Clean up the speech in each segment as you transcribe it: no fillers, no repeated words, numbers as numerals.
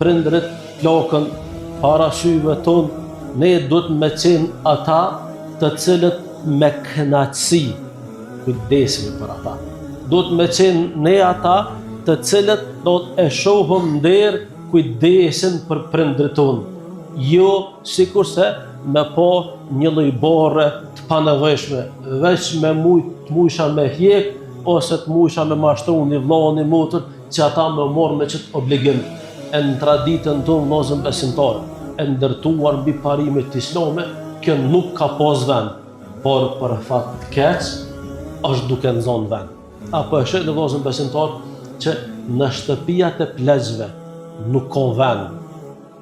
prindrit plakën para syve ton, ne duhet me qenë ata të cilët me kënaqësi kujdesemi për ata. Duhet me qenë ne ata të cilët do të e shohëm nder kujdesin për prindrit ton. Jo sikurse me po një lloj borre të panevojshme, veç me të mujsha me hjek ose të mujsha me mashtru një vllahun një motër që ata me morë me qëtë obligim. E në traditën tonë vëllezër besimtarë, e ndërtuar mbi parimet islame, kjo nuk ka pas vend, por për fat të keq është duke nxon vend. Apo e shehni vëllezër besimtarë që në shtëpiat e pleqve nuk ka vend.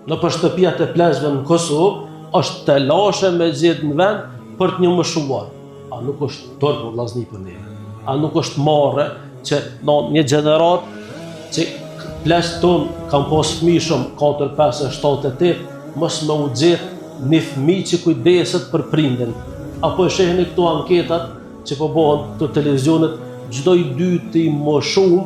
Në për shtëpiat e pleqve në Kosovë është telashe me gjetë në vend për të një mëshuar. A nuk është dorë për vllazni për ne? A nuk është marrë që në një gjenerat që pleqët tonë kam pas fëmijë shumë, 4, 5, 7, 8, mos me u gjetë një fëmijë që kujdeset për prindin. Apo e shehni këto anketat që po bëhen të televizionit, çdo i dyti më shumë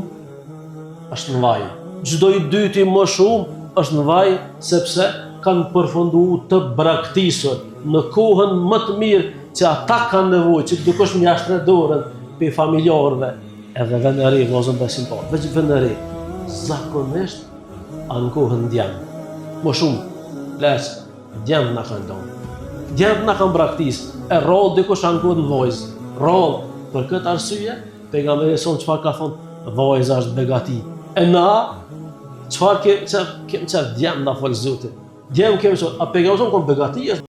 është në vaj. Çdo i dyti më shumë është në vaj sepse kanë përfunduar të braktisur në kohën më të mirë që ata kanë nevojë, që dikush më jashtë dorën pe familjarëve, edhe veneri vëllezër besimtar, veç veneri zakonisht anë kohën djemë. Më shumë pleqë, djemë në kanë donë. Djemë në kanë braktisë, e rrallë dikush anë kohën vojzë. Rrallë, për këtë arsye, pejgamberi son çfarë ka thonë, vojza është begati. E na, çfarë kemë qef djemë në falë Zotit. Djemë kemë qef, a pejgamberi son kon begati është.